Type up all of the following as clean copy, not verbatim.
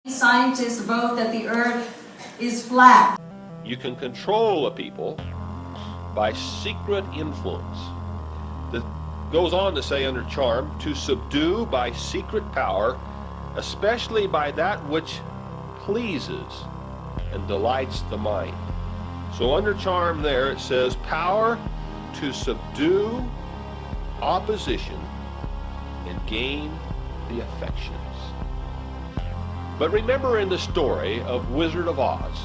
Scientists vote that the Earth is flat. You can control a people by secret influence. That goes on to say under charm, to subdue by secret power, especially by that which pleases and delights the mind. So under charm there it says power to subdue opposition and gain the affections. But remember in the story of Wizard of Oz,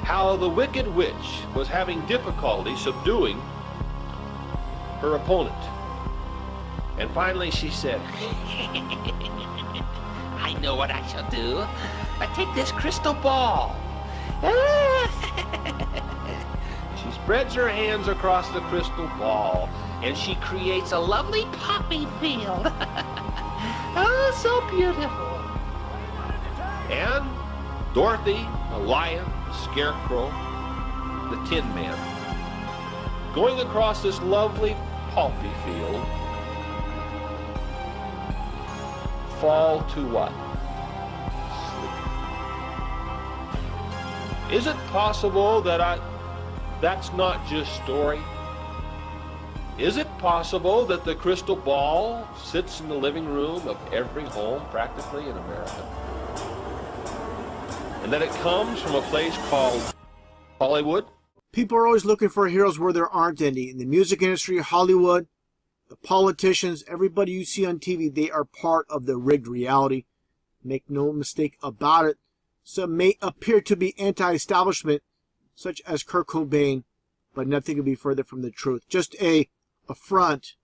how the Wicked Witch was having difficulty subduing her opponent. And finally she said, I know what I shall do. I take this crystal ball. She spreads her hands across the crystal ball, And she creates a lovely poppy field. Oh, so beautiful. and Dorothy, the lion, the scarecrow, the Tin Man, going across this lovely poppy field, fall to what? Sleep. Is it possible that that's not just story? Is it possible that the crystal ball sits in the living room of every home practically in America? And that it comes from a place called Hollywood? People are always looking for heroes where there aren't any. In the music industry, Hollywood, the politicians, everybody you see on TV, they are part of the rigged reality. Make no mistake about it. Some may appear to be anti-establishment, such as Kurt Cobain, but nothing could be further from the truth. Just a front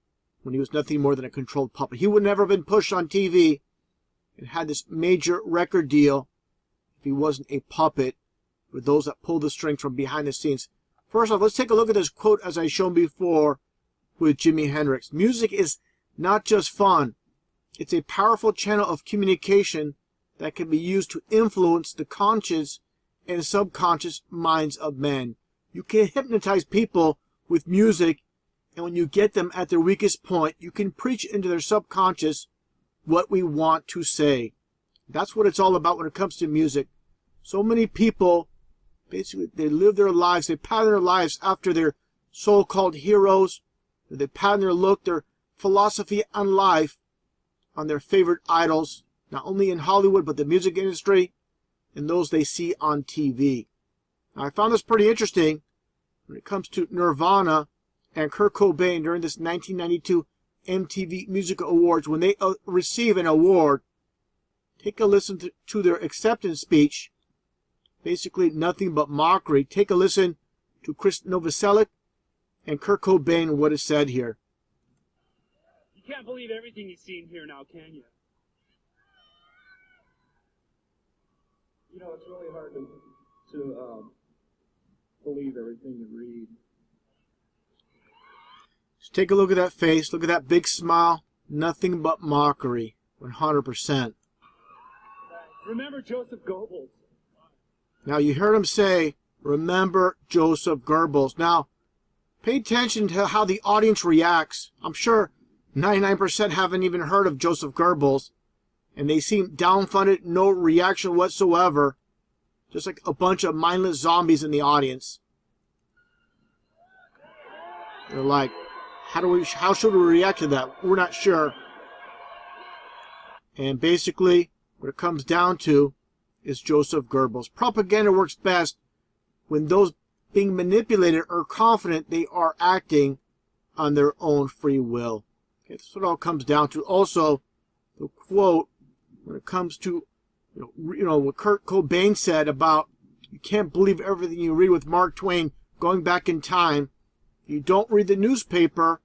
when he was nothing more than a controlled puppet. He would never have been pushed on TV and had this major record deal if he wasn't a puppet for those that pull the strings from behind the scenes. First off, let's take a look at this quote as I shown before with Jimi Hendrix. Music is not just fun. It's a powerful channel of communication that can be used to influence the conscious and subconscious minds of men. You can hypnotize people with music, and when you get them at their weakest point, you can preach into their subconscious what we want to say. That's what it's all about when it comes to music. So many people, basically, they live their lives, they pattern their lives after their so-called heroes. They pattern their look, their philosophy on life on their favorite idols, not only in Hollywood, but the music industry and those they see on TV. Now, I found this pretty interesting when it comes to Nirvana and Kurt Cobain during this 1992 MTV Music Awards. When they receive an award, take a listen to their acceptance speech. Basically, nothing but mockery. Take a listen to Chris Novoselic and Kurt Cobain, what is said here. You can't believe everything you see in here now, can you? You know, it's really hard to believe everything you read. Just take a look at that face. Look at that big smile. Nothing but mockery. 100%. Remember Joseph Goebbels. Now, you heard him say, remember Joseph Goebbels. Now, pay attention to how the audience reacts. I'm sure 99% haven't even heard of Joseph Goebbels, and they seem downfunded, no reaction whatsoever. Just like a bunch of mindless zombies in the audience. They're like, how should we react to that? We're not sure. And basically, what it comes down to is Joseph Goebbels. Propaganda works best when those being manipulated are confident they are acting on their own free will. Okay, that's what it all comes down to. Also, the quote, when it comes to what Kurt Cobain said about you can't believe everything you read with Mark Twain going back in time. If you don't read the newspaper,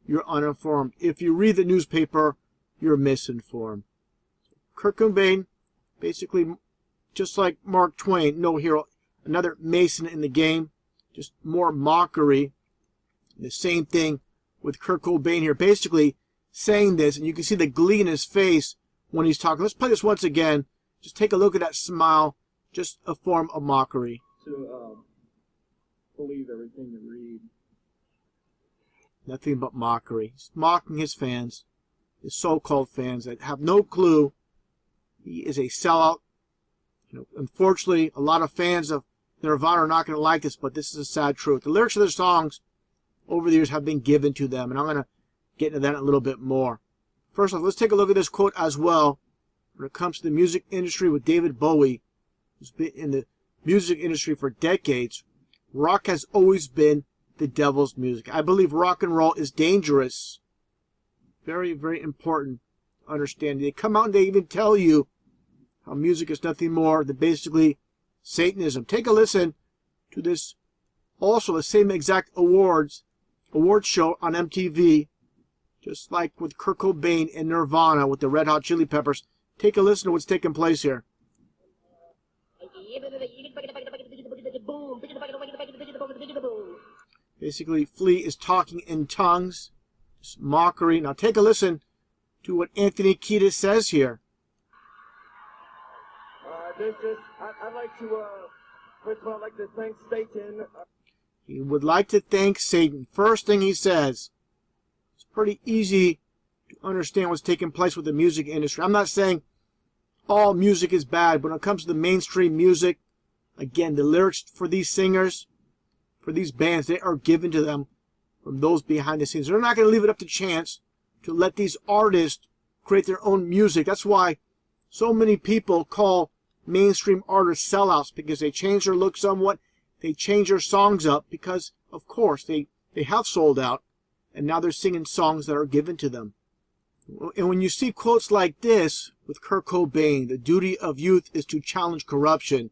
you're uninformed. If you read the newspaper, you're misinformed. Kurt Cobain, basically, just like Mark Twain, no hero, another Mason in the game, just more mockery. The same thing with Kurt Cobain here, basically saying this, and you can see the glee in his face when he's talking. Let's play this once again. Just take a look at that smile, just a form of mockery. To believe everything you read. Nothing but mockery. He's mocking his fans, his so-called fans that have no clue He is a sellout. Unfortunately, a lot of fans of Nirvana are not going to like this, but this is a sad truth. The lyrics of their songs over the years have been given to them, and I'm going to get into that a little bit more. First off, let's take a look at this quote as well. When it comes to the music industry with David Bowie, who's been in the music industry for decades, rock has always been the devil's music. I believe rock and roll is dangerous. Very, very important to understand. They come out and they even tell you how music is nothing more than basically Satanism. Take a listen to this, also the same exact award show on MTV, just like with Kurt Cobain and Nirvana with the Red Hot Chili Peppers. Take a listen to what's taking place here. Basically, Flea is talking in tongues. It's mockery. Now take a listen to what Anthony Kiedis says here. I'd like to, first of all, I'd like to thank Satan. He would like to thank Satan. First thing he says. It's pretty easy to understand what's taking place with the music industry. I'm not saying all music is bad, but when it comes to the mainstream music, again, the lyrics for these singers, for these bands, they are given to them from those behind the scenes. They're not going to leave it up to chance to let these artists create their own music. That's why so many people call mainstream artists sellouts, because they change their look somewhat. They change their songs up because, of course, they have sold out, and now they're singing songs that are given to them. And when you see quotes like this with Kurt Cobain, the duty of youth is to challenge corruption,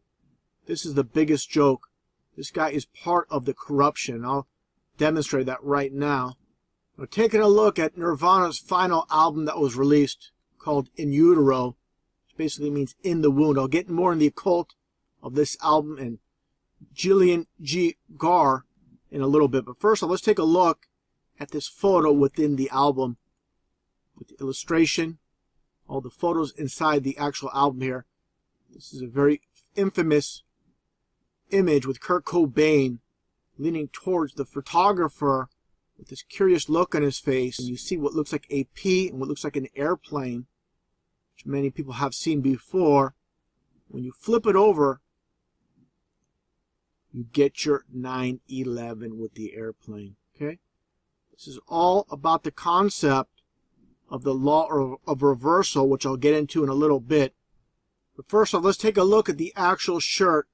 this is the biggest joke. This guy is part of the corruption. I'll demonstrate that right now. Now, taking a look at Nirvana's final album that was released, called In Utero, which basically means in the wound. I'll get more in the occult of this album and Gillian G. Garr in a little bit. But first of all, let's take a look at this photo within the album with the illustration, all the photos inside the actual album here. This is a very infamous image with Kurt Cobain leaning towards the photographer with this curious look on his face. And you see what looks like a P and what looks like an airplane, which many people have seen before. When you flip it over, you get your 9/11 with the airplane. Okay? This is all about the concept of the law of reversal, which I'll get into in a little bit. But first off, let's take a look at the actual shirt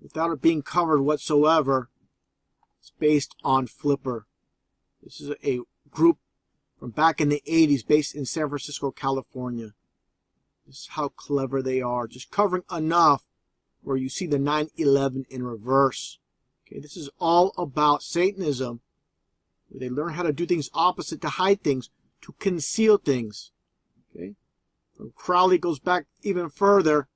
without it being covered whatsoever. It's based on Flipper. This is a group from back in the 80s based in San Francisco, California. This is how clever they are. Just covering enough where you see the 9/11 in reverse. Okay, this is all about Satanism, where they learn how to do things opposite, to hide things, to conceal things. Okay, from Crowley goes back even further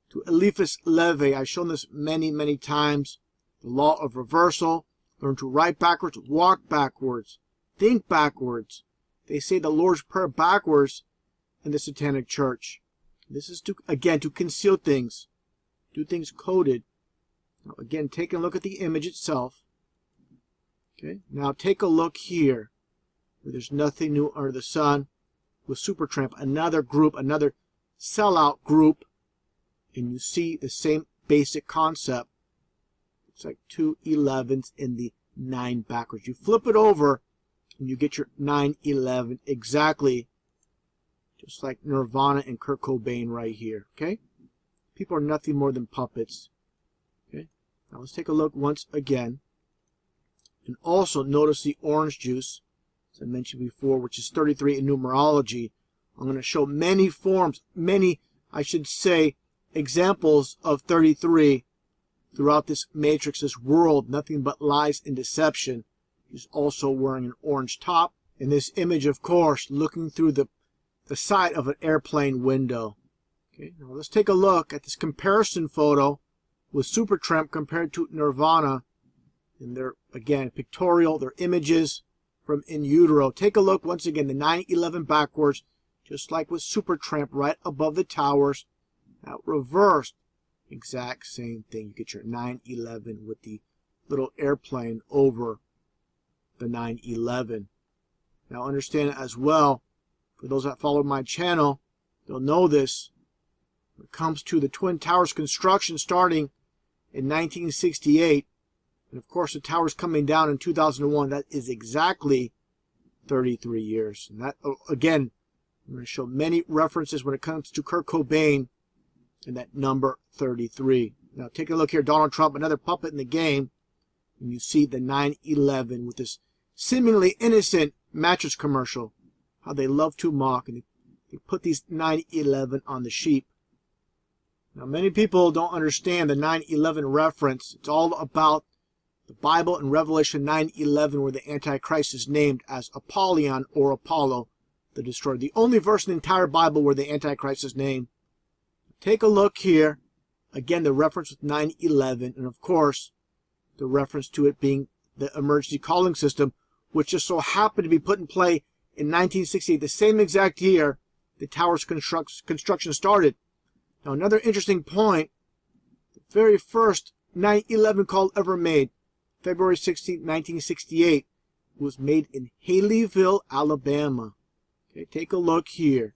to Eliphas Levi. I've shown this many, many times. The law of reversal. Learn to write backwards, walk backwards, think backwards. They say the Lord's Prayer backwards in the Satanic Church. This is, again, to conceal things, do things coded. Now, again, take a look at the image itself. Okay. Now take a look here, where there's nothing new under the sun, with Supertramp, another group, another sellout group, and you see the same basic concept. It's like 2 11s in the 9 backwards. You flip it over, and you get your 9/11 exactly, just like Nirvana and Kurt Cobain right here. Okay, people are nothing more than puppets. Okay, now let's take a look once again, and also notice the orange juice, as I mentioned before, which is 33 in numerology. I'm going to show many forms, many, I should say, examples of 33 throughout this matrix, this world, nothing but lies and deception. He's also wearing an orange top. In this image, of course, looking through the side of an airplane window. Okay, now let's take a look at this comparison photo with Supertramp compared to Nirvana. And they're, again, pictorial, they're images from In Utero. Take a look once again, the 9/11 backwards, just like with Supertramp right above the towers. Now reversed, exact same thing. You get your 9/11 with the little airplane over the 9/11. Now understand as well, for those that follow my channel, they'll know this. When it comes to the Twin Towers construction starting in 1968, and of course the towers coming down in 2001, that is exactly 33 years. And that, again, I'm going to show many references when it comes to Kurt Cobain and that number 33. Now take a look here, Donald Trump, another puppet in the game, and you see the 9/11 with this seemingly innocent mattress commercial. How they love to mock, and they put these 9/11 on the sheep. Now many people don't understand the 9/11 reference. It's all about the Bible in Revelation 9:11, where the Antichrist is named as Apollyon or Apollo, the destroyer. The only verse in the entire Bible where the Antichrist is named. Take a look here. Again, the reference with 9/11, and of course, the reference to it being the emergency calling system, which just so happened to be put in play in 1968, the same exact year the tower's construction started. Now, another interesting point, the very first 9/11 call ever made, February 16, 1968, was made in Haleyville, Alabama. Okay, take a look here.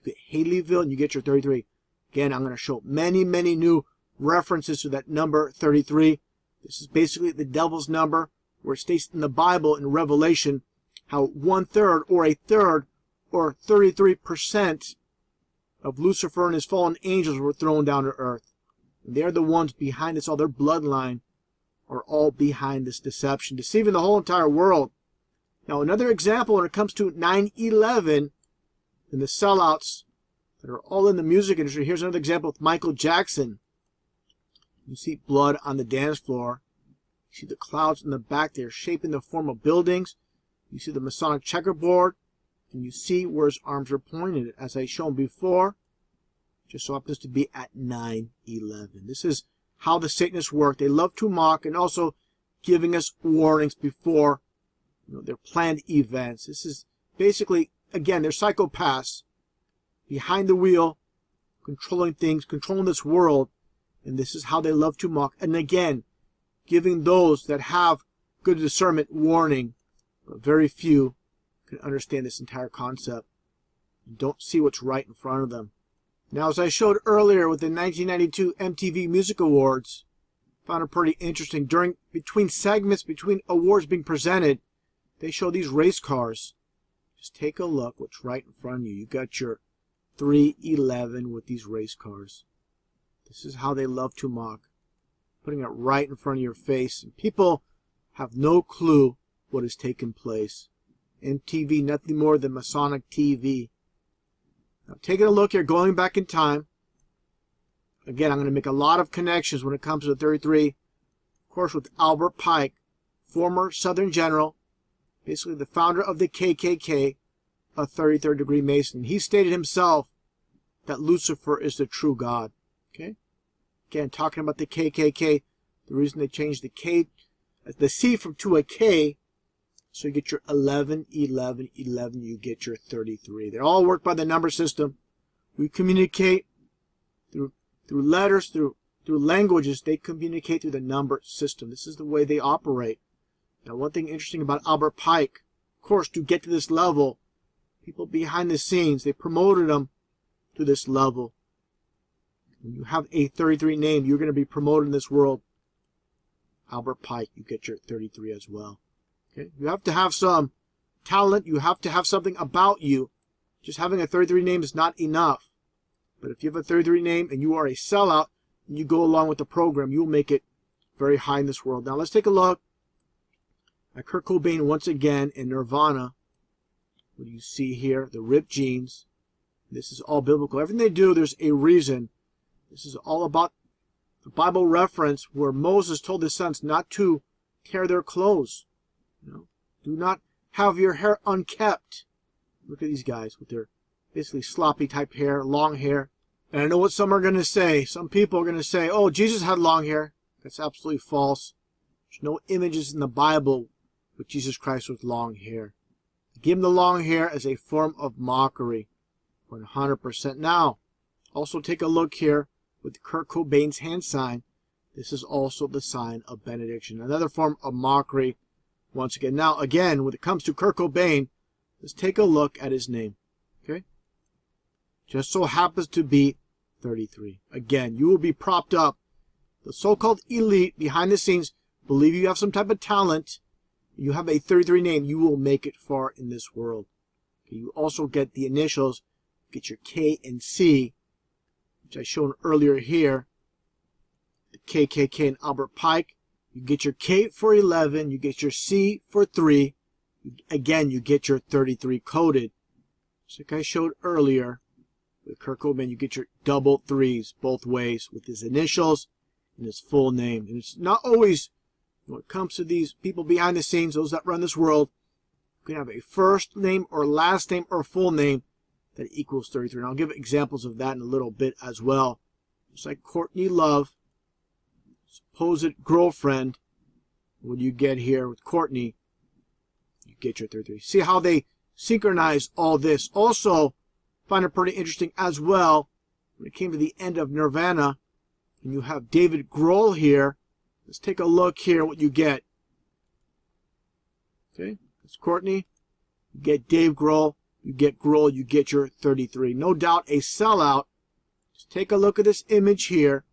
You get Haleyville and you get your 33. Again, I'm going to show many, many new references to that number 33. This is basically the devil's number, where it states in the Bible in Revelation how 1/3 or a third or 33% of Lucifer and his fallen angels were thrown down to earth. And they're the ones behind this, all their bloodline are all behind this deception, deceiving the whole entire world. Now, another example when it comes to 9/11 and the sellouts that are all in the music industry. Here's another example with Michael Jackson. You see blood on the dance floor. You see the clouds in the back. They're shaping the form of buildings. You see the Masonic checkerboard. And you see where his arms are pointed. As I shown before, just so happens to be at 9/11. This is how the Satanists work. They love to mock and also giving us warnings before their planned events. This is basically, again, they're psychopaths behind the wheel, controlling things, controlling this world. And this is how they love to mock. And again, giving those that have good discernment warning. But very few can understand this entire concept and don't see what's right in front of them. Now, as I showed earlier with the 1992 MTV Music Awards, found it pretty interesting. Between segments, between awards being presented, they show these race cars. Just take a look what's right in front of you. You got your 311 with these race cars. This is how they love to mock, putting it right in front of your face. And people have no clue what has taken place. MTV, nothing more than Masonic TV. Now, taking a look here, going back in time. Again, I'm going to make a lot of connections when it comes to 33. Of course, with Albert Pike, former Southern general, basically the founder of the KKK, a 33rd degree Mason. He stated himself that Lucifer is the true God. Okay? Again, talking about the KKK, the reason they changed the C to a K, so you get your 11, 11, 11, you get your 33. They all work by the number system. We communicate through letters, through languages. They communicate through the number system. This is the way they operate. Now, one thing interesting about Albert Pike, of course, to get to this level, people behind the scenes, they promoted him to this level. When you have a 33 name, you're going to be promoted in this world. Albert Pike, you get your 33 as well. Okay? You have to have some talent. You have to have something about you. Just having a 33 name is not enough. But if you have a 33 name and you are a sellout, and you go along with the program, you'll make it very high in this world. Now let's take a look at Kurt Cobain once again in Nirvana. What do you see here? The ripped jeans. This is all biblical. Everything they do, there's a reason. This is all about the Bible reference where Moses told his sons not to tear their clothes. Do not have your hair unkept. Look at these guys with their basically sloppy type hair, long hair. And I know what some are going to say. Some people are going to say, oh, Jesus had long hair. That's absolutely false. There's no images in the Bible with Jesus Christ with long hair. Give him the long hair as a form of mockery. 100%. Now, also take a look here with Kurt Cobain's hand sign. This is also the sign of benediction. Another form of mockery. Once again. Now, again, when it comes to Kurt Cobain, let's take a look at his name. Okay? Just so happens to be 33. Again, you will be propped up. The so-called elite behind the scenes believe you have some type of talent. You have a 33 name. You will make it far in this world. Okay, you also get the initials. Get your K and C, which I shown earlier here. The KKK and Albert Pike. You get your K for 11. You get your C for 3. Again, you get your 33 coded. Just like I showed earlier with Kurt Cobain, you get your double 3s both ways with his initials and his full name. And it's not always, when it comes to these people behind the scenes, those that run this world, you can have a first name or last name or full name that equals 33. And I'll give examples of that in a little bit as well. Just like Courtney Love, supposed girlfriend, what do you get here with Courtney? You get your 33. See how they synchronize all this. Also, find it pretty interesting as well when it came to the end of Nirvana, and you have David Grohl here. Let's take a look here what you get. Okay, it's Courtney. You get Dave Grohl. You get Grohl. You get your 33. No doubt a sellout. Just take a look at this image here.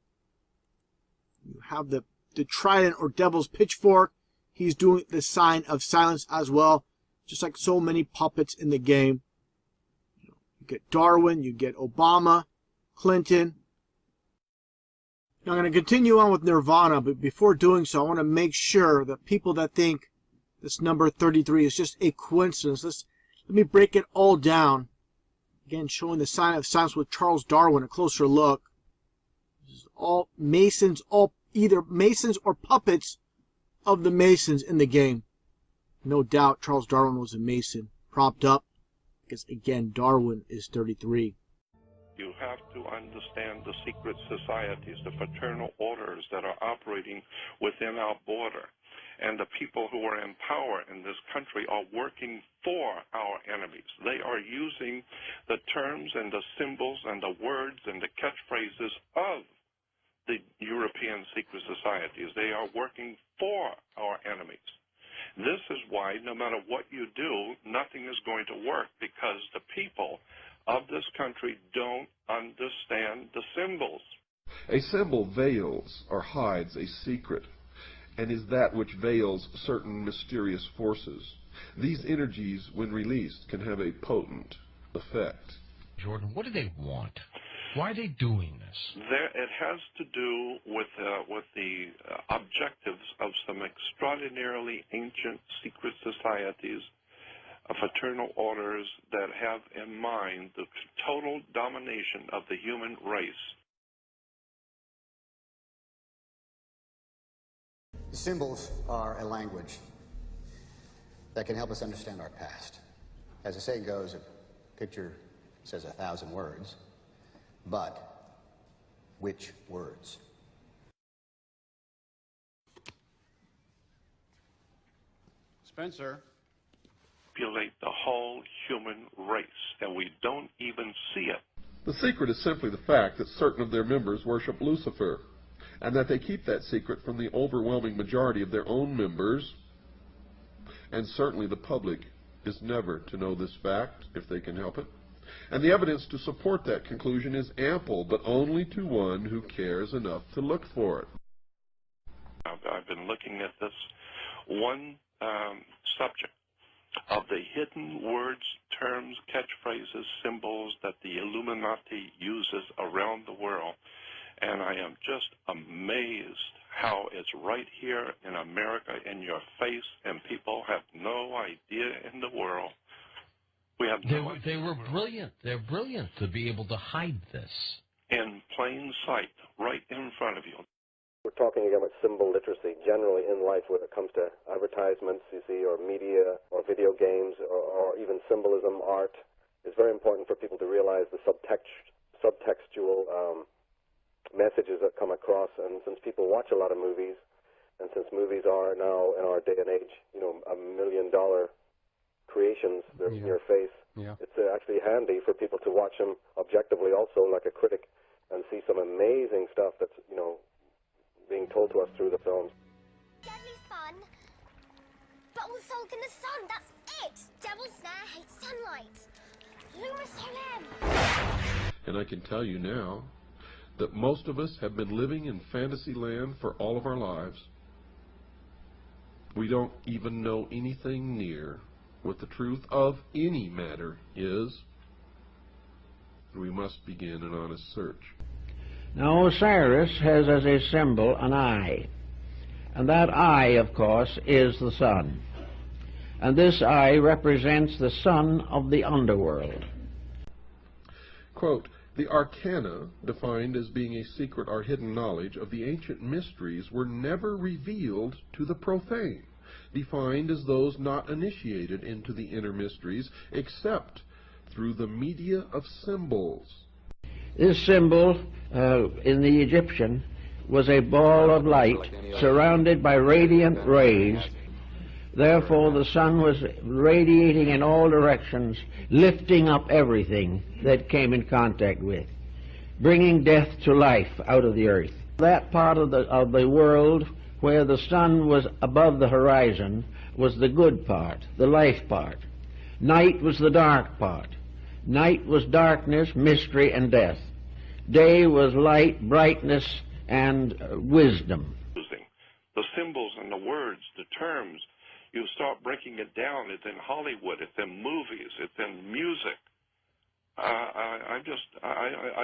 You have the trident or devil's pitchfork. He's doing the sign of silence as well, just like so many puppets in the game. You get Darwin, you get Obama, Clinton. Now I'm going to continue on with Nirvana, but before doing so, I want to make sure that people that think this number 33 is just a coincidence, let me break it all down. Again, showing the sign of silence with Charles Darwin, a closer look. This is all Masons, all either Masons or puppets of the Masons in the game. No doubt Charles Darwin was a Mason, propped up, because again, Darwin is 33. You have to understand the secret societies, the fraternal orders that are operating within our border. And the people who are in power in this country are working for our enemies. They are using the terms and the symbols and the words and the catchphrases of the European secret societies. They are working for our enemies. This is why no matter what you do, nothing is going to work, because the people of this country don't understand the symbols. A symbol veils or hides a secret, and is that which veils certain mysterious forces. These energies, when released, can have a potent effect. Jordan, what do they want? Why are they doing this? It has to do with the objectives of some extraordinarily ancient secret societies, fraternal orders that have in mind the total domination of the human race. Symbols are a language that can help us understand our past. As the saying goes, a picture says 1,000 words, but which words? Spencer. Manipulate the whole human race, and we don't even see it. The secret is simply the fact that certain of their members worship Lucifer, and that they keep that secret from the overwhelming majority of their own members, and certainly the public is never to know this fact if they can help it. And the evidence to support that conclusion is ample, but only to one who cares enough to look for it. I've been looking at this one subject of the hidden words, terms, catchphrases, symbols that the Illuminati uses around the world. And I am just amazed how it's right here in America in your face, and people have no idea in the world. We have no idea. They were brilliant. They're brilliant to be able to hide this. In plain sight, right in front of you. We're talking again about symbol literacy generally in life when it comes to advertisements, you see, or media, or video games, or even symbolism, art. It's very important for people to realize the subtextual messages that come across. And since people watch a lot of movies, and since movies are now, in our day and age, you know, $1 million creations, they're in your face, it's actually handy for people to watch them objectively also, like a critic, and see some amazing stuff that's, you know, being told to us through the films. Deadly fun, but all sulk in the sun, that's it! Devil's Snare hates sunlight. Luma Solem! And I can tell you now that most of us have been living in fantasy land for all of our lives. We don't even know anything near what the truth of any matter is. We must begin an honest search. Now, Osiris has as a symbol an eye, and that eye, of course, is the sun. And this eye represents the son of the underworld. Quote, the arcana, defined as being a secret or hidden knowledge of the ancient mysteries, were never revealed to the profane, defined as those not initiated into the inner mysteries except through the media of symbols. This symbol in the Egyptian was a ball of light surrounded by radiant rays. Therefore, the sun was radiating in all directions, lifting up everything that came in contact with, bringing death to life out of the earth. That part of the world where the sun was above the horizon was the good part, the life part. Night was the dark part. Night was darkness, mystery, and death. Day was light, brightness, and wisdom. The symbols and the words, the terms, you start breaking it down. It's in Hollywood, it's in movies, it's in music. I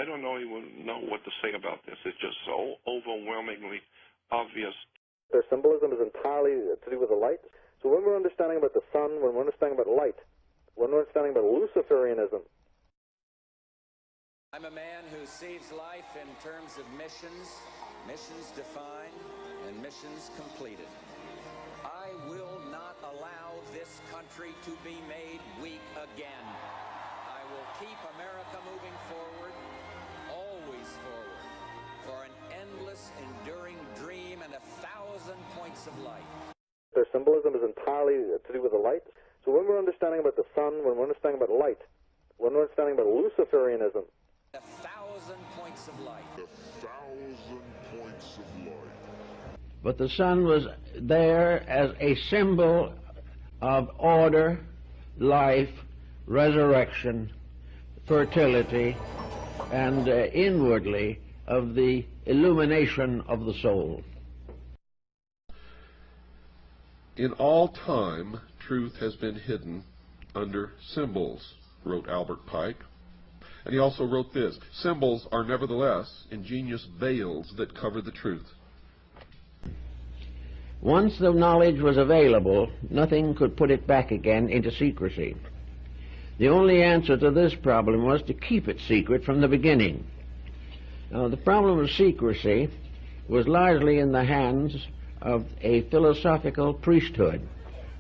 don't even know what to say about this. It's just so overwhelmingly obvious. Their symbolism is entirely to do with the light. So when we're understanding about the sun, when we're understanding about light, when we're understanding about Luciferianism. I'm a man who sees life in terms of missions, missions defined, and missions completed. I will not allow this country to be made weak again. I will keep America moving forward, always forward, for an endless, enduring dream and 1,000 points of light. Their symbolism is entirely to do with the light. So when we're understanding about the sun, when we're understanding about light, when we're understanding about Luciferianism, 1,000 points of light. 1,000 points of light. But the sun was there as a symbol of order, life, resurrection, fertility, and inwardly of the illumination of the soul. In all time, truth has been hidden under symbols, wrote Albert Pike. And he also wrote this, symbols are nevertheless ingenious veils that cover the truth. Once the knowledge was available, nothing could put it back again into secrecy. The only answer to this problem was to keep it secret from the beginning. Now, the problem of secrecy was largely in the hands of a philosophical priesthood,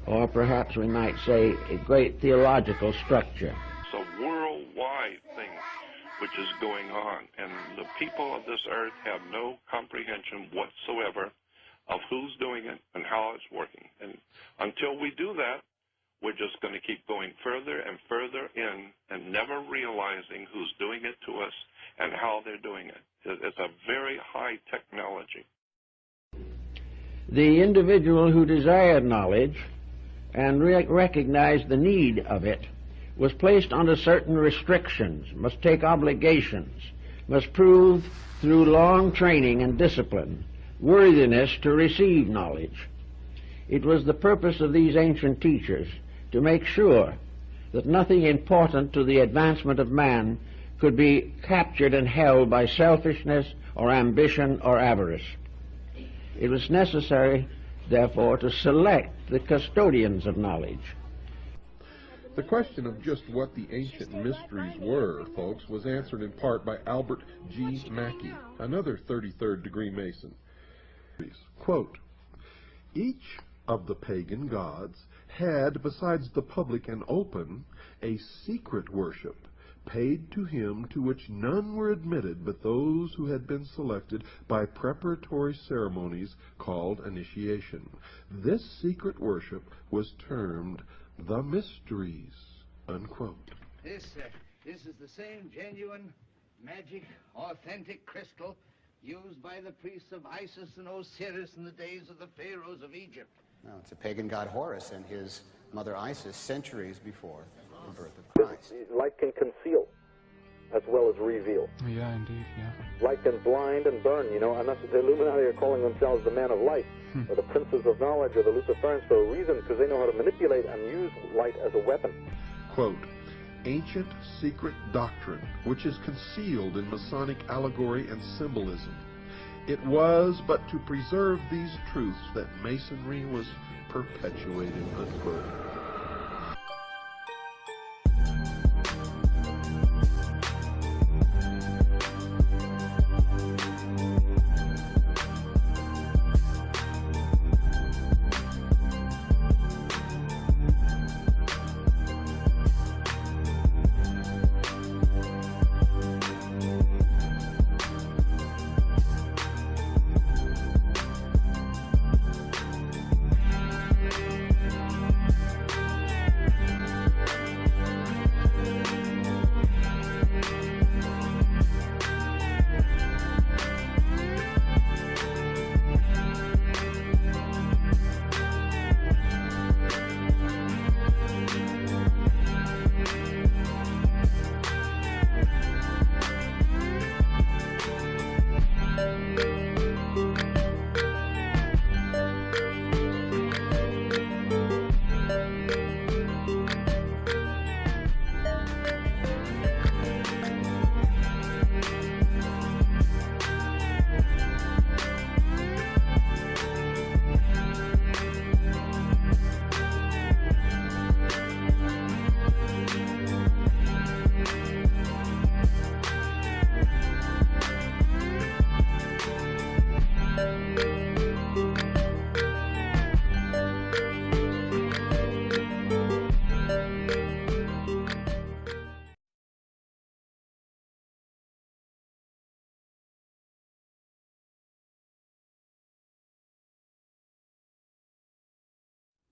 or perhaps we might say a great theological structure. It's a worldwide thing which is going on, and the people of this earth have no comprehension whatsoever of who's doing it and how it's working. And until we do that, we're just going to keep going further and further in and never realizing who's doing it to us and how they're doing it. It's a very high technology. The individual who desired knowledge and recognized the need of it was placed under certain restrictions, must take obligations, must prove through long training and discipline worthiness to receive knowledge. It was the purpose of these ancient teachers to make sure that nothing important to the advancement of man could be captured and held by selfishness or ambition or avarice. It was necessary, therefore, to select the custodians of knowledge. The question of just what the ancient mysteries were, folks, was answered in part by Albert G. Mackey, another 33rd degree Mason. Quote, each of the pagan gods had, besides the public and open, a secret worship paid to him to which none were admitted but those who had been selected by preparatory ceremonies called initiation. This secret worship was termed the mysteries, unquote. This is the same genuine, magic, authentic crystal used by the priests of Isis and Osiris in the days of the pharaohs of Egypt. No, it's a pagan god Horus and his mother Isis centuries before the birth of Christ. Light can conceal. as well as reveal. Yeah, indeed, yeah. Light can blind and burn, you know, and that's, the Illuminati are calling themselves the men of light, or the princes of knowledge, or the Luciferians for a reason, because they know how to manipulate and use light as a weapon. Quote, ancient secret doctrine, which is concealed in Masonic allegory and symbolism. It was but to preserve these truths that Masonry was perpetuated, unquote.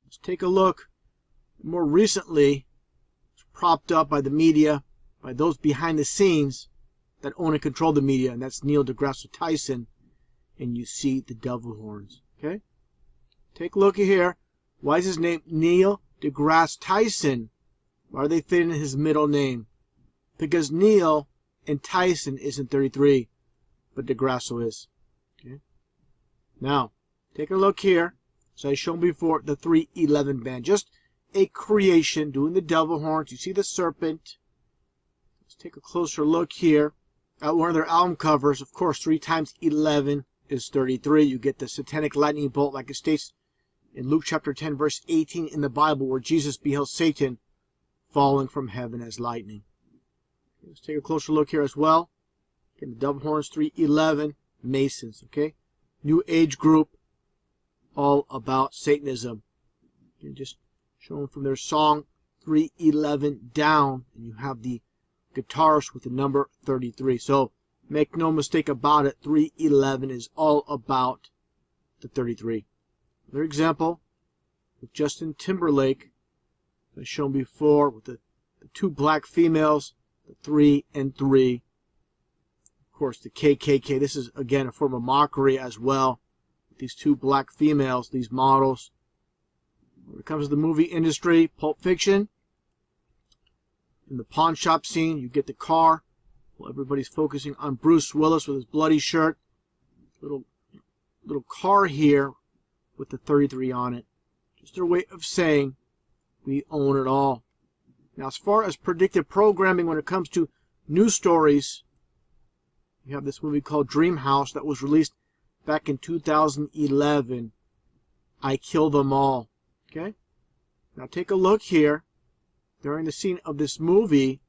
Let's take a look. More recently, it's propped up by the media, by those behind the scenes that own and control the media, and that's Neil deGrasse Tyson, and you see the devil horns. Okay? Take a look here. Why is his name Neil deGrasse Tyson? Why are they fitting in his middle name? Because Neil and Tyson isn't 33, but deGrasse is. Okay? Now, take a look here. So I showed before the 311 band, just a creation doing the devil horns. You see the serpent. Let's take a closer look here at one of their album covers. Of course, 3 times 11 is 33. You get the satanic lightning bolt, like it states in Luke chapter 10, verse 18 in the Bible, where Jesus beheld Satan falling from heaven as lightning. Let's take a closer look here as well. Again, the devil horns, 311 Masons. Okay, New Age group. All about Satanism. You can just show them from their song 311 down, and you have the guitarist with the number 33. So make no mistake about it, 311 is all about the 33. Another example with Justin Timberlake, as shown before, with the 2 black females, the 3 and 3. Of course, the KKK. This is again a form of mockery as well. These 2 black females, these models. When it comes to the movie industry, Pulp Fiction, in the pawn shop scene, you get the car. Well, everybody's focusing on Bruce Willis with his bloody shirt. Little car here with the 33 on it. Just their way of saying we own it all. Now, as far as predictive programming when it comes to news stories, you have this movie called Dream House that was released back in 2011, I Kill Them All. Okay? Now take a look here. During the scene of this movie,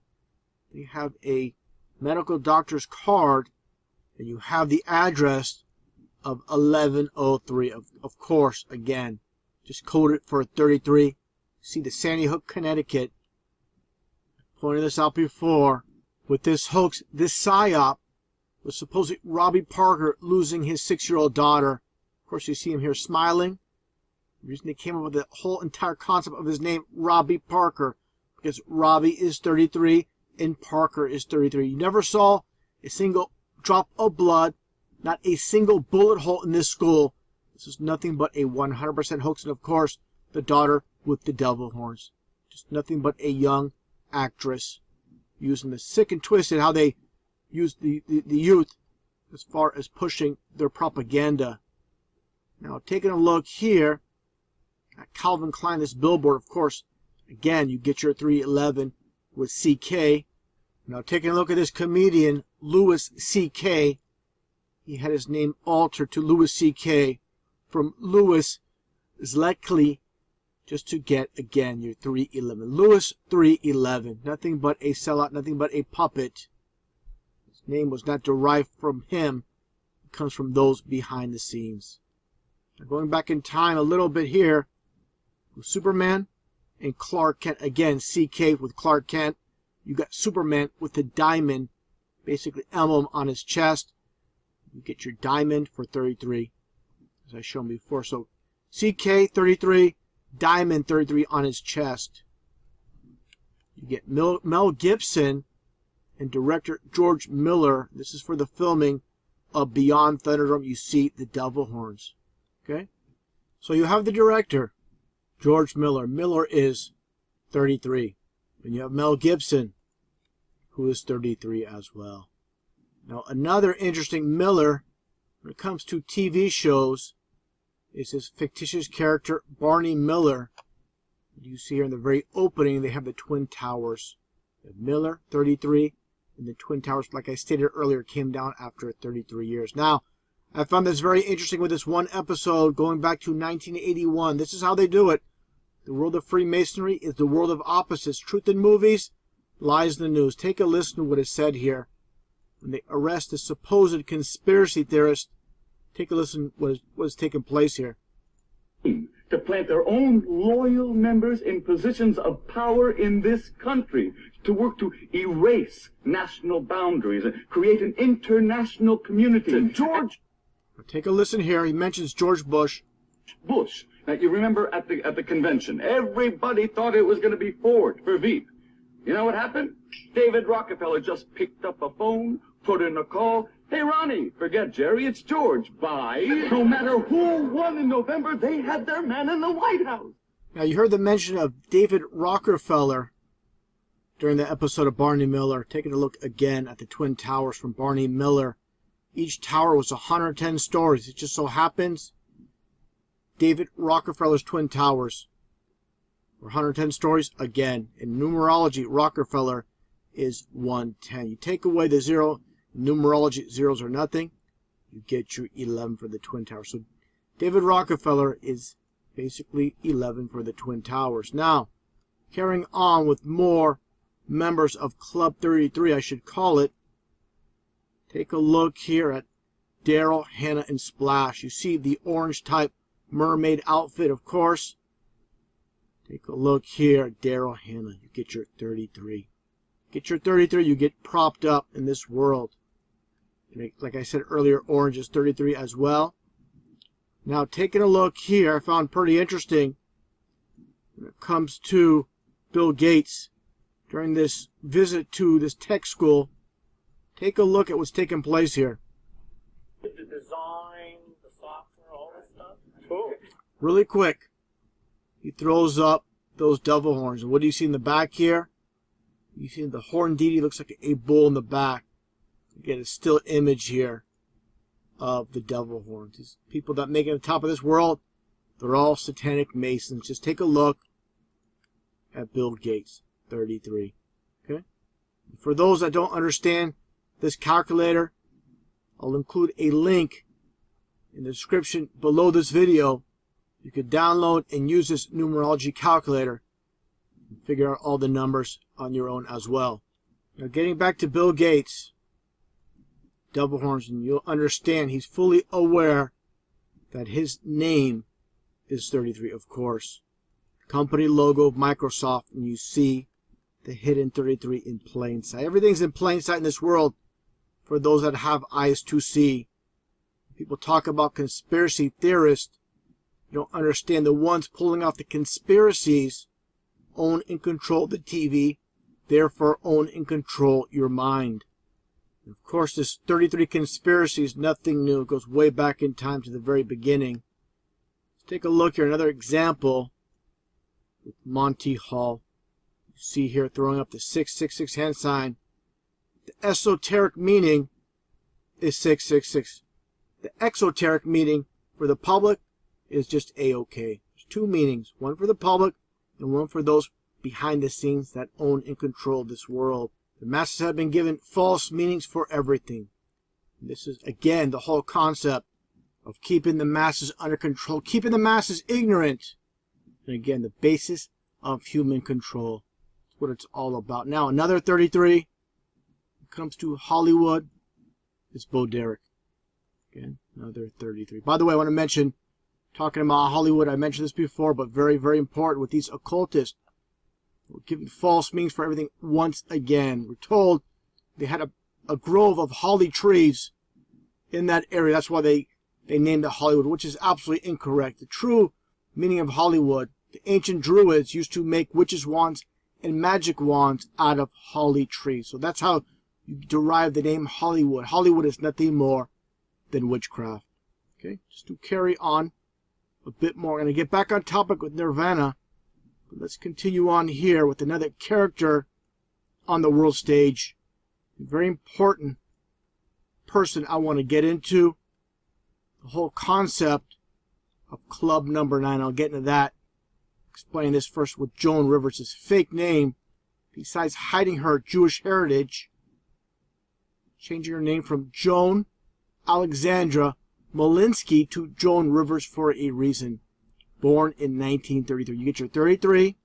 you have a medical doctor's card, and you have the address of 1103. Of course, again, just coded for 33. See the Sandy Hook, Connecticut. Pointed this out before. With this hoax, this psyop, was supposedly Robbie Parker losing his 6-year-old daughter. Of course, you see him here smiling. The reason they came up with the whole entire concept of his name, Robbie Parker, because Robbie is 33 and Parker is 33. You never saw a single drop of blood, not a single bullet hole in this school. This is nothing but a 100% hoax. And of course, the daughter with the devil horns. Just nothing but a young actress. using the sick and twisted, how they use the youth as far as pushing their propaganda. Now, taking a look here at Calvin Klein, this billboard, of course, again, you get your 311 with CK. Now, taking a look at this comedian, Louis C.K., he had his name altered to Louis C.K. from Louis Zleckley, just to get, again, your 311. Louis 311, nothing but a sellout, nothing but a puppet. His name was not derived from him. It comes from those behind the scenes. Now, going back in time a little bit here, with Superman and Clark Kent, again, CK with Clark Kent. You got Superman with the diamond, basically emblem on his chest. You get your diamond for 33, as I shown before. So CK 33, diamond 33 on his chest. You get Mel Gibson and director George Miller. This is for the filming of Beyond Thunderdome. You see the devil horns. Okay? So you have the director, George Miller. Miller is 33. And you have Mel Gibson, who is 33 as well. Now, another interesting Miller, when it comes to TV shows, is his fictitious character, Barney Miller. You see here in the very opening, they have the Twin Towers. Miller, 33, and the Twin Towers, like I stated earlier, came down after 33 years. Now, I found this very interesting with this one episode going back to 1981. This is how they do it. The world of Freemasonry is the world of opposites. Truth in movies, lies in the news. Take a listen to what is said here. When they arrest the supposed conspiracy theorist, take a listen to what is taking place here. To plant their own loyal members in positions of power in this country, to work to erase national boundaries and create an international community. George Take a listen here. He mentions George Bush. Bush. Now, you remember at the convention, everybody thought it was going to be Ford for Veep. You know what happened? David Rockefeller just picked up a phone, put in a call. Hey, Ronnie, forget Jerry, it's George. Bye. No matter who won in November, they had their man in the White House. Now, you heard the mention of David Rockefeller during the episode of Barney Miller. Taking a look again at the Twin Towers from Barney Miller. Each tower was 110 stories. It just so happens David Rockefeller's Twin Towers were 110 stories again. In numerology, Rockefeller is 110. You take away the zero, numerology, zeros are nothing. You get your 11 for the Twin Towers. So David Rockefeller is basically 11 for the Twin Towers. Now, carrying on with more members of Club 33, I should call it. Take a look here at Daryl, Hannah, and Splash. You see the orange type mermaid outfit, of course. Take a look here at Daryl, Hannah. You get your 33. Get your 33, you get propped up in this world. Like I said earlier, orange is 33 as well. Now, taking a look here, I found pretty interesting when it comes to Bill Gates during this visit to this tech school. Take a look at what's taking place here. The design, the software, all this stuff. Cool. Really quick, he throws up those devil horns. And what do you see in the back here? You see the horn deity looks like a bull in the back. You get a still image here of the devil horns. These people that make it on top of this world, they're all satanic masons. Just take a look at Bill Gates, 33. Okay? For those that don't understand this calculator, I'll include a link in the description below this video. You could download and use this numerology calculator and figure out all the numbers on your own as well. Now, getting back to Bill Gates, devil horns, and you'll understand he's fully aware that his name is 33, of course. Company logo of Microsoft, and you see the hidden 33 in plain sight. Everything's in plain sight in this world for those that have eyes to see. People talk about conspiracy theorists. You don't understand the ones pulling off the conspiracies own and control the TV, therefore own and control your mind. Of course, this 33 conspiracy is nothing new. It goes way back in time to the very beginning. Let's take a look here. Another example with Monty Hall. You see here throwing up the 666 hand sign. The esoteric meaning is 666. The exoteric meaning for the public is just A-OK. There's two meanings, one for the public and one for those behind the scenes that own and control this world. The masses have been given false meanings for everything. This is, again, the whole concept of keeping the masses under control, keeping the masses ignorant. And again, the basis of human control. That's what it's all about. Now, another 33. When it comes to Hollywood, it's Bo Derek. Again, another 33. By the way, I want to mention, talking about Hollywood, I mentioned this before, but very, very important with these occultists. We're given false meanings for everything once again. We're told they had a grove of holly trees in that area. That's why they named it Hollywood, which is absolutely incorrect. The true meaning of Hollywood, the ancient Druids used to make witches' wands and magic wands out of holly trees. So that's how you derive the name Hollywood. Hollywood is nothing more than witchcraft. Okay, just to carry on a bit more. I'm going to get back on topic with Nirvana. But let's continue on here with another character on the world stage. A very important person I want to get into. The whole concept of Club Number 9. I'll get into that. Explain this first with Joan Rivers' fake name. Besides hiding her Jewish heritage, changing her name from Joan Alexandra Molinsky to Joan Rivers for a reason. Born in 1933. You get your 33,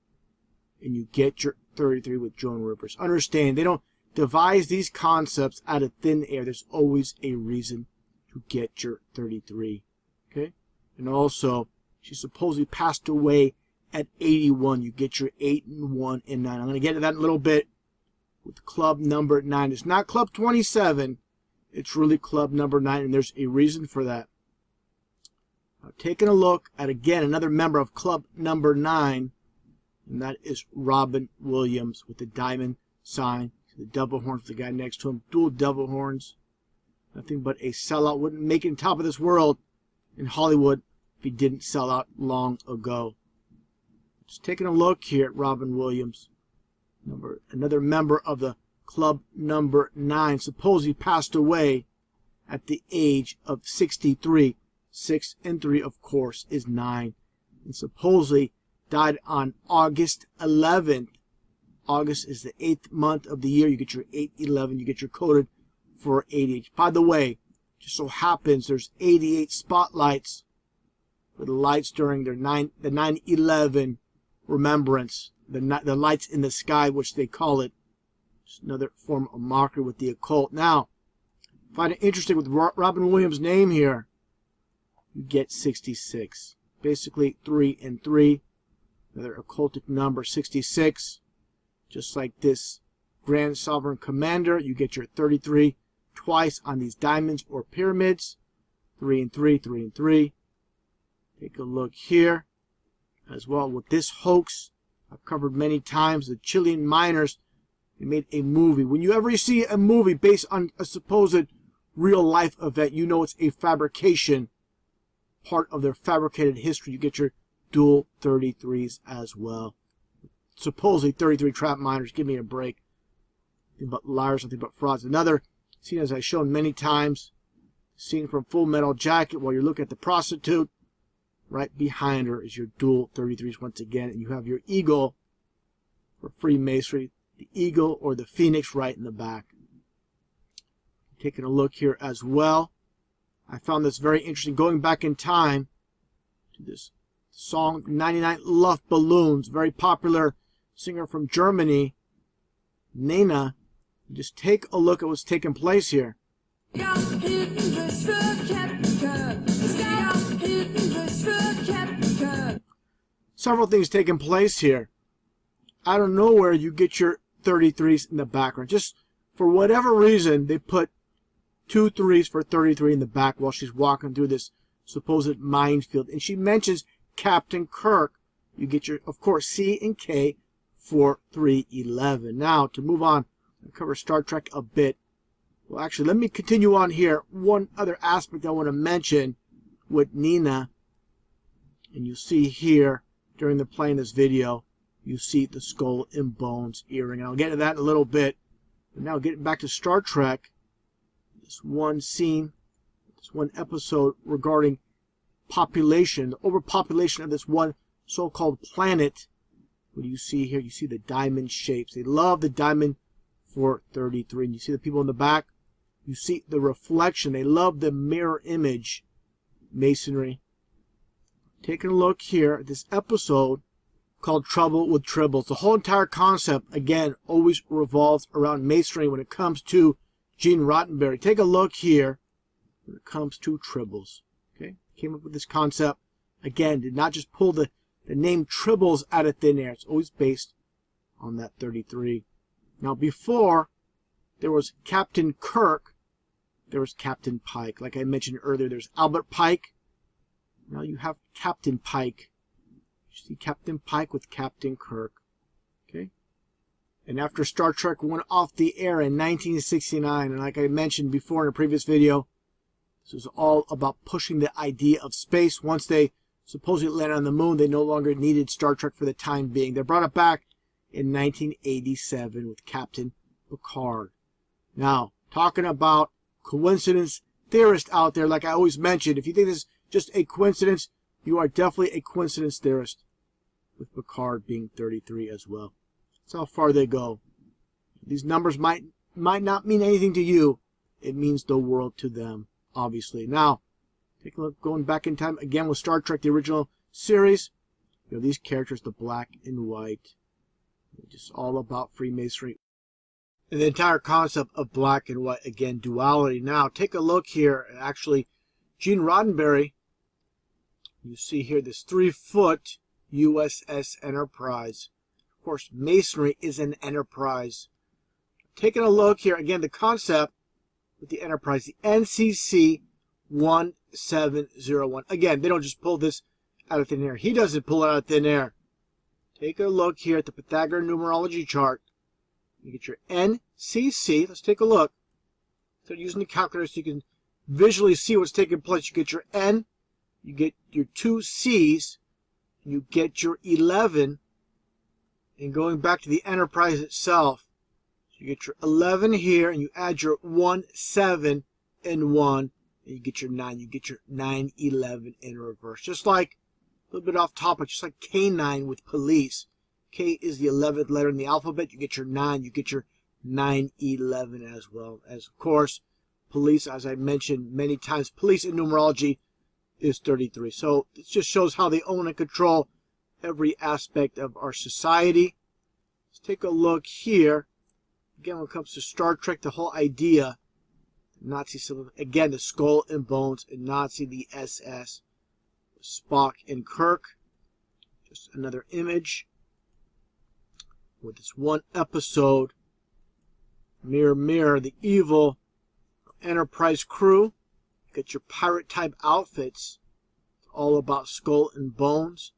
and you get your 33 with Joan Rivers. Understand, they don't devise these concepts out of thin air. There's always a reason to get your 33. Okay? And also, she supposedly passed away at 81. You get your 8 and 1 and 9. I'm going to get to that in a little bit with Club Number 9. It's not Club 27. It's really Club Number 9, and there's a reason for that. Now, taking a look at, again, another member of Club Number 9, and that is Robin Williams with the diamond sign. The double horns, the guy next to him, dual double horns. Nothing but a sellout. Wouldn't make it on top of this world in Hollywood if he didn't sell out long ago. Just taking a look here at Robin Williams. Another member of the Club Number 9. Supposedly passed away at the age of 63. 6 and 3, of course, is 9. And supposedly died on August 11th. August is the 8th month of the year. You get your 811. You get your coded for 88. By the way, just so happens there's 88 spotlights for the lights during their the 9/11 remembrance. The lights in the sky, which they call it. Just another form of mockery with the occult. Now, find it interesting with Robin Williams' name here. You get 66. Basically 3 and 3. Another occultic number, 66. Just like this Grand Sovereign Commander, you get your 33 twice on these diamonds or pyramids. 3 and 3, 3 and 3. Take a look here as well with this hoax. I've covered many times the Chilean miners. They made a movie. When you ever see a movie based on a supposed real life event, you know it's a fabrication. Part of their fabricated history. You get your dual 33s as well. Supposedly 33 trap miners. Give me a break. Nothing but liars, nothing but frauds. Another scene, as I've shown many times, scene from Full Metal Jacket, while you're looking at the prostitute. Right behind her is your dual 33s once again. And you have your eagle for Freemasonry. The eagle or the phoenix right in the back. Taking a look here as well. I found this very interesting. Going back in time to this song, 99 Luftballons, very popular singer from Germany, Nena. Just take a look at what's taking place here. Several things taking place here. Out of nowhere, you get your 33s in the background. Just for whatever reason, they put 2 3s for 33 in the back while she's walking through this supposed minefield. And she mentions Captain Kirk. You get your, of course, C and K for 311. Now, to move on, I'll cover Star Trek a bit. Well, actually, let me continue on here. One other aspect I want to mention with Nina, and you see here during the playing this video, you see the skull and bones earring. And I'll get to that in a little bit. But now getting back to Star Trek, this one scene, this one episode regarding population, the overpopulation of this one so-called planet. What do you see here? You see the diamond shapes. They love the diamond for 33. And you see the people in the back. You see the reflection. They love the mirror image masonry. Taking a look here at this episode called Trouble with Tribbles. The whole entire concept, again, always revolves around masonry when it comes to Gene Roddenberry. Take a look here when it comes to Tribbles. Okay, came up with this concept. Again, did not just pull the name Tribbles out of thin air. It's always based on that 33. Now, before there was Captain Kirk, there was Captain Pike. Like I mentioned earlier, there's Albert Pike. Now you have Captain Pike. You see Captain Pike with Captain Kirk. Okay? And after Star Trek went off the air in 1969, and like I mentioned before in a previous video, this was all about pushing the idea of space. Once they supposedly landed on the moon, they no longer needed Star Trek for the time being. They brought it back in 1987 with Captain Picard. Now, talking about coincidence theorists out there, like I always mentioned, if you think this is just a coincidence, you are definitely a coincidence theorist, with Picard being 33 as well. That's how far they go. These numbers might not mean anything to you. It means the world to them, obviously. Now, take a look, going back in time again with Star Trek, the original series. You know, these characters, the black and white, just all about Freemasonry. And the entire concept of black and white, again, duality. Now, take a look here. Actually, Gene Roddenberry, you see here this 3-foot USS Enterprise. Of course, Masonry is an enterprise. Taking a look here, again, the concept with the Enterprise, the NCC 1701. Again, they don't just pull this out of thin air. He doesn't pull it out of thin air. Take a look here at the Pythagorean numerology chart. You get your NCC. Let's take a look. So using the calculator so you can visually see what's taking place. You get your N, you get your 2 C's, you get your 11, and going back to the Enterprise itself, you get your 11 here, and you add your 1, 7, and 1, and you get your 9. You get your 9, 11 in reverse. Just like, a little bit off topic, just like K9 with police. K is the 11th letter in the alphabet. You get your 9. You get your 9, 11 as well. As, of course, police, as I mentioned many times, police in numerology is 33. So it just shows how they own and control every aspect of our society. Let's take a look here. Again, when it comes to Star Trek, the whole idea, Nazi symbol, again, the skull and bones, and Nazi, the SS, Spock and Kirk. Just another image with this one episode. Mirror, mirror, the evil Enterprise crew. Get your pirate type outfits. It's all about skull and bones.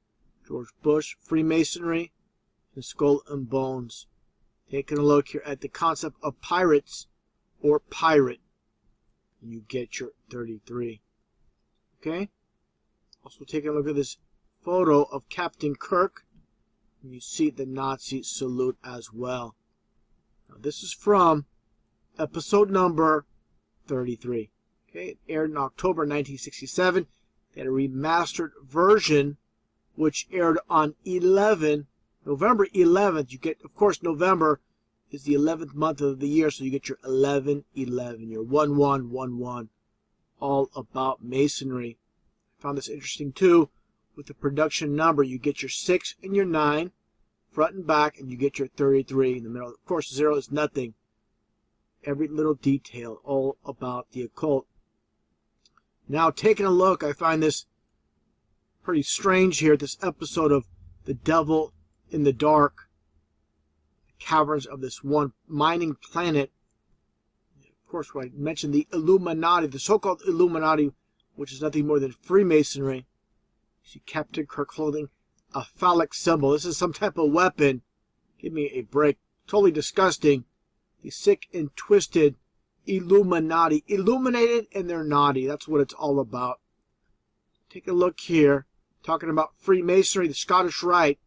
George Bush, Freemasonry, and skull and bones. Taking a look here at the concept of pirates or pirate. You get your 33. Okay? Also taking a look at this photo of Captain Kirk. And you see the Nazi salute as well. Now this is from episode number 33. Okay, it aired in October 1967. They had a remastered version which aired on November 11th. You get, of course, November is the 11th month of the year, so you get your 1111, your 1111, all about Masonry. I found this interesting too. With the production number, you get your 6 and your 9 front and back, and you get your 33 in the middle. Of course, 0 is nothing. Every little detail, all about the occult. Now, taking a look, I find this pretty strange here, this episode of The Devil in the Dark, the caverns of this one mining planet. Of course, when I mentioned the Illuminati, the so-called Illuminati, which is nothing more than Freemasonry. You see Captain Kirk holding a phallic symbol. This is some type of weapon. Give me a break. Totally disgusting. The sick and twisted Illuminati. Illuminated and they're naughty. That's what it's all about. Take a look here. Talking about Freemasonry, the Scottish Rite.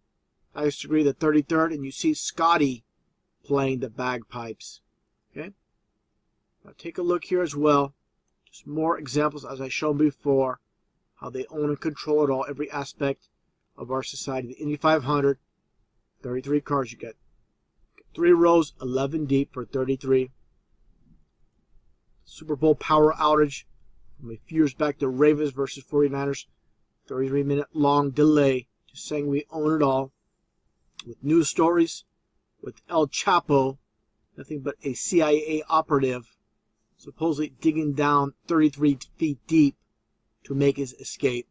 highest degree the 33rd, and you see Scotty playing the bagpipes. Okay? Now take a look here as well. Just more examples as I showed before, how they own and control it all, every aspect of our society. The Indy 500, 33 cars you get. 3 rows, 11 deep for 33. Super Bowl power outage from a few years back, the Ravens versus 49ers. 33-minute long delay. Just saying we own it all. With news stories, with El Chapo, nothing but a CIA operative, supposedly digging down 33 feet deep to make his escape.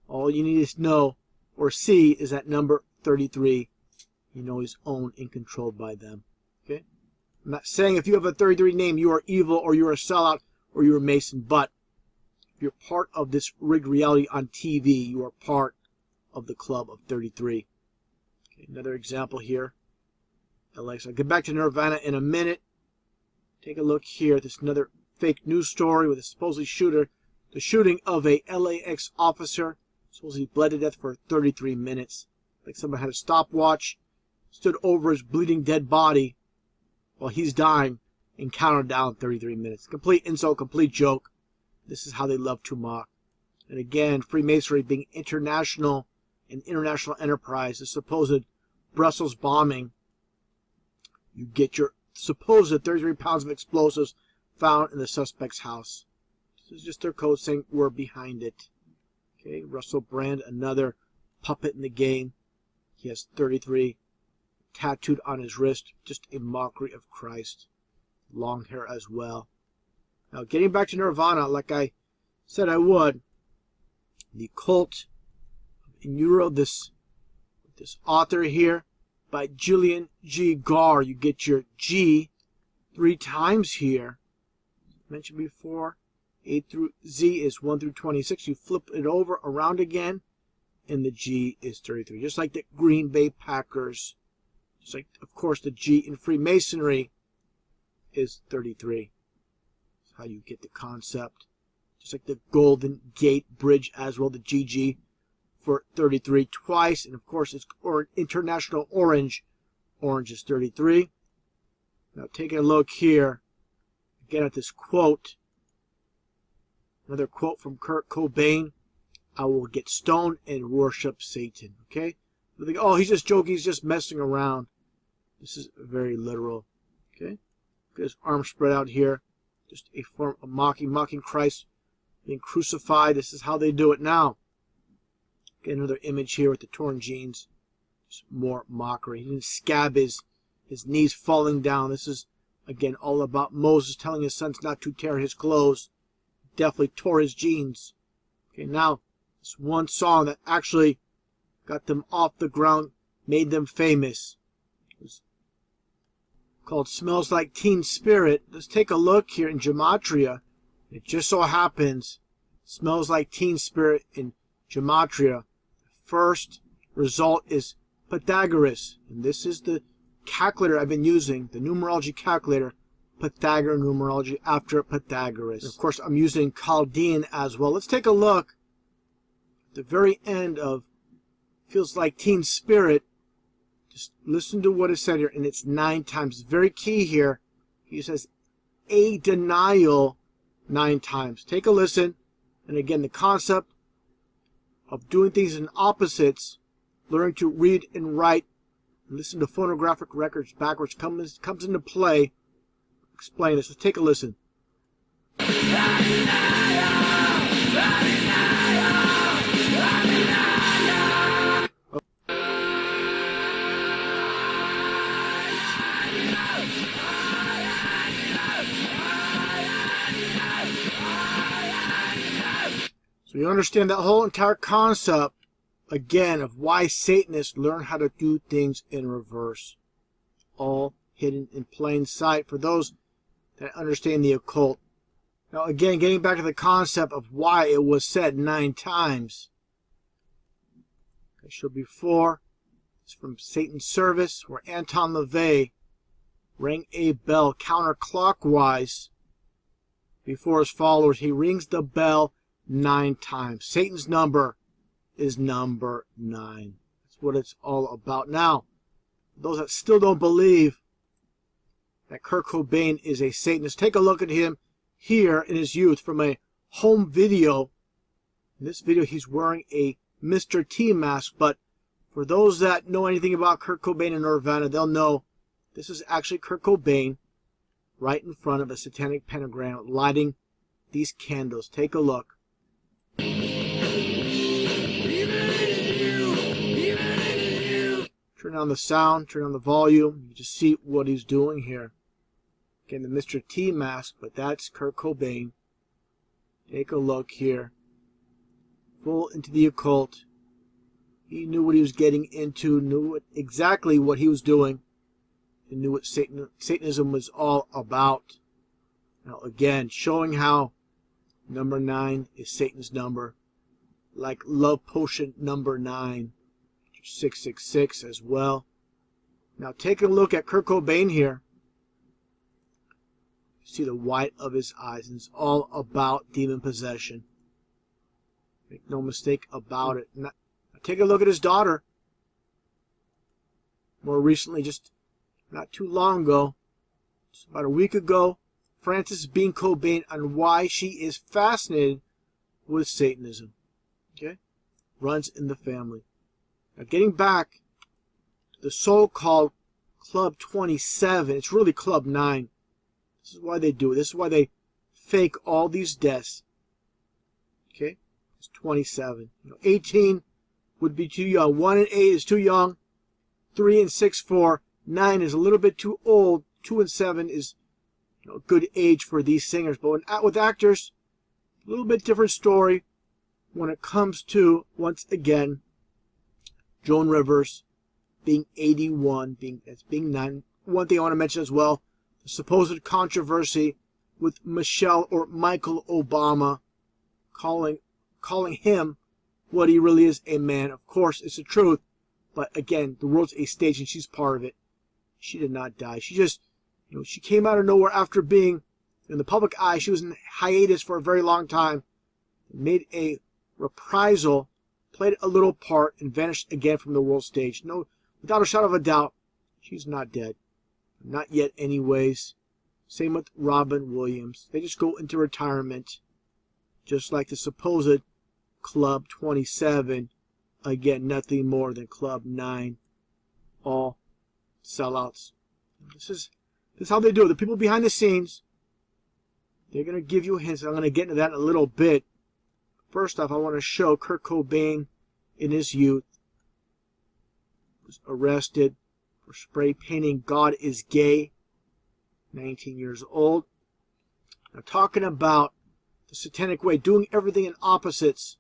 All you need to know or see is that number 33. You know he's owned and controlled by them. Okay? I'm not saying if you have a 33 name you are evil or you're a sellout or you're a Mason, but if you're part of this rigged reality on TV, you are part of the club of 33. Okay, another example here. LAX. I'll get back to Nirvana in a minute. Take a look here. This is another fake news story with a supposedly shooter. The shooting of a LAX officer. Supposedly bled to death for 33 minutes. Like someone had a stopwatch, stood over his bleeding dead body while he's dying, and counted down 33 minutes. Complete insult, complete joke. This is how they love to mock. And again, Freemasonry being international, an international enterprise, the supposed Brussels bombing. You get your supposed 33 pounds of explosives found in the suspect's house. This is just their code saying we're behind it. Okay, Russell Brand, another puppet in the game. He has 33 tattooed on his wrist. Just a mockery of Christ. Long hair as well. Now, getting back to Nirvana, like I said I would, the cult in Euro, this author here, by Julian G. Garr. You get your G 3 times here. Mentioned before, A through Z is 1 through 26. You flip it over around again, and the G is 33. Just like the Green Bay Packers. Just like, of course, the G in Freemasonry is 33. That's how you get the concept. Just like the Golden Gate Bridge as well, the GG for 33 twice. And, of course, it's International Orange. Orange is 33. Now, taking a look here, again at this quote. Another quote from Kurt Cobain. I will get stoned and worship Satan. Okay? You think, oh, he's just joking. He's just messing around. This is very literal. Okay? Look at his arms spread out here. Just a form of mocking Christ being crucified. This is how they do it now. Get another image here with the torn jeans. Just more mockery. He didn't scab his knees falling down. This is, again, all about Moses telling his sons not to tear his clothes. Definitely tore his jeans. Okay, now, this one song that actually got them off the ground, made them famous. It was called Smells Like Teen Spirit. Let's take a look here in Gematria. It just so happens, Smells Like Teen Spirit in Gematria. First result is Pythagoras. And this is the calculator I've been using, the numerology calculator, Pythagorean numerology after Pythagoras. And of course, I'm using Chaldean as well. Let's take a look at the very end of Feels Like Teen Spirit. Just listen to what is said here, and it's 9 times. Very key here. He says a denial 9 times. Take a listen. And again, the concept of doing things in opposites, learning to read and write, and listen to phonographic records backwards comes into play. Explain this. Let's take a listen. So you understand that whole entire concept, again, of why Satanists learn how to do things in reverse. All hidden in plain sight for those that understand the occult. Now, again, getting back to the concept of why it was said 9 times. I showed before, it's from Satan's Service, where Anton LaVey rang a bell counterclockwise before his followers. He rings the bell 9 times. Satan's number is number 9. That's what it's all about. Now, those that still don't believe that Kurt Cobain is a Satanist, take a look at him here in his youth from a home video. In this video, he's wearing a Mr. T mask, but for those that know anything about Kurt Cobain and Nirvana, they'll know this is actually Kurt Cobain right in front of a satanic pentagram lighting these candles. Take a look. Turn on the sound, turn on the volume. You just see what he's doing here. Again, the Mr. T mask, but that's Kurt Cobain. Take a look here. Full into the occult. He knew what he was getting into, knew exactly what he was doing, and knew what Satanism was all about. Now again, showing how number 9 is Satan's number, like love potion number 9, 666 as well. Now take a look at Kurt Cobain here. You see the white of his eyes, and it's all about demon possession. Make no mistake about it. Now, take a look at his daughter. More recently, just not too long ago, just about a week ago, Frances Bean Cobain on why she is fascinated with Satanism. Okay? Runs in the family. Now getting back to the so-called Club 27, it's really Club 9. This is why they do it. This is why they fake all these deaths. Okay? It's 27. 18 would be too young. 1 and 8 is too young. 3 and 6, 4. 9 is a little bit too old. 2 and 7 is a good age for these singers. But with actors, a little bit different story when it comes to, once again, Joan Rivers being 81, being 9. One thing I want to mention as well, the supposed controversy with Michelle or Michael Obama calling him what he really is, a man. Of course, it's the truth. But again, the world's a stage and she's part of it. She did not die. She just, she came out of nowhere after being in the public eye. She was in hiatus for a very long time. Made a reprisal, played a little part, and vanished again from the world stage. No, without a shadow of a doubt, she's not dead. Not yet anyways. Same with Robin Williams. They just go into retirement. Just like the supposed Club 27. Again, nothing more than Club 9. All sellouts. This is how they do it. The people behind the scenes, they're going to give you hints. I'm going to get into that in a little bit. First off, I want to show Kurt Cobain in his youth. Was arrested for spray painting God is Gay. 19 years old. Now talking about the satanic way, doing everything in opposites.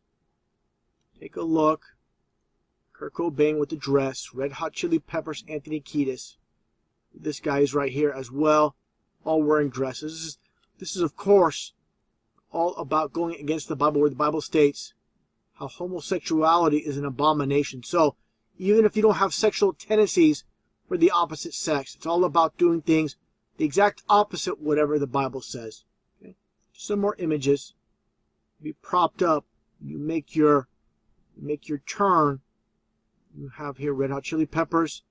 Take a look. Kurt Cobain with the dress. Red Hot Chili Peppers, Anthony Kiedis. This guy is right here as well. All wearing dresses. This is of course, all about going against the Bible, where the Bible states how homosexuality is an abomination. So, even if you don't have sexual tendencies for the opposite sex, it's all about doing things the exact opposite whatever the Bible says. Okay? Some more images. Be propped up. You make your turn. You have here Red Hot Chili Peppers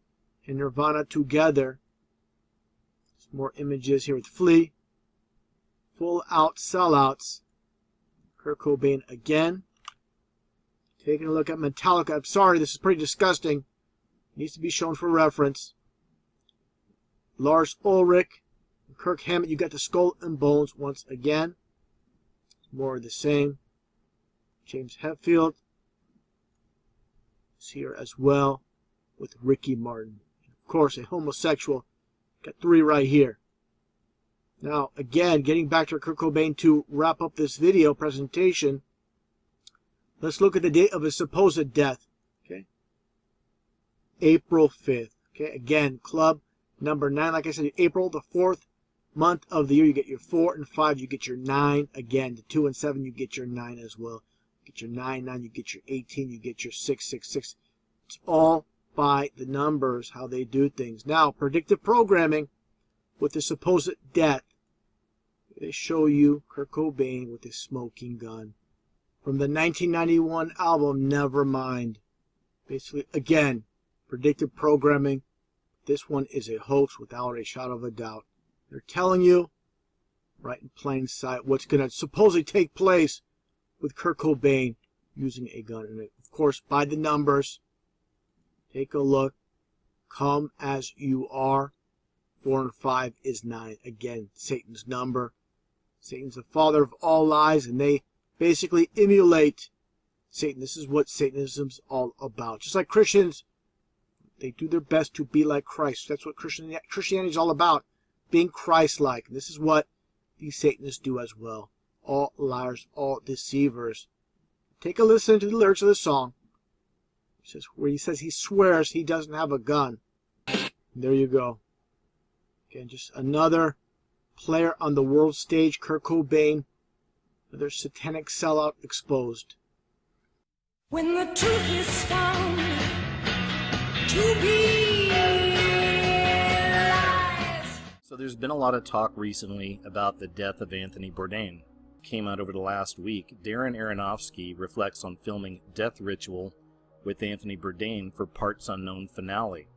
and Nirvana together. Some more images here with Flea. Full out sellouts. Kurt Cobain again. Taking a look at Metallica. I'm sorry, this is pretty disgusting. Needs to be shown for reference. Lars Ulrich, Kirk Hammett. You got the Skull and Bones once again. More of the same. James Hetfield is here as well with Ricky Martin. Of course, a homosexual. Got 3 right here. Now, again, getting back to Kurt Cobain to wrap up this video presentation, let's look at the date of his supposed death. Okay, April 5th. Okay, again, Club number 9. Like I said, April, the 4th month of the year, you get your 4 and 5, you get your 9. Again, the 2 and 7, you get your 9 as well. You get your 9, 9, you get your 18, you get your 6, 6, 6. It's all by the numbers, how they do things. Now, predictive programming with the supposed death. They show you Kurt Cobain with a smoking gun from the 1991 album Nevermind. Basically, again, predictive programming. This one is a hoax without a shadow of a doubt. They're telling you, right in plain sight, what's going to supposedly take place with Kurt Cobain using a gun. And of course, by the numbers, take a look. Come as you are. 4 and 5 is 9. Again, Satan's number. Satan's the father of all lies, and they basically emulate Satan. This is what Satanism's all about. Just like Christians, they do their best to be like Christ. That's what Christianity is all about, being Christ-like. And this is what these Satanists do as well. All liars, all deceivers. Take a listen to the lyrics of the song. Where he says he swears he doesn't have a gun. And there you go. Again, just another player on the world stage, Kurt Cobain. Another satanic sellout exposed. When the truth is found to be lies. So there's been a lot of talk recently about the death of Anthony Bourdain. Came out over the last week. Darren Aronofsky reflects on filming Death Ritual with Anthony Bourdain for Parts Unknown finale.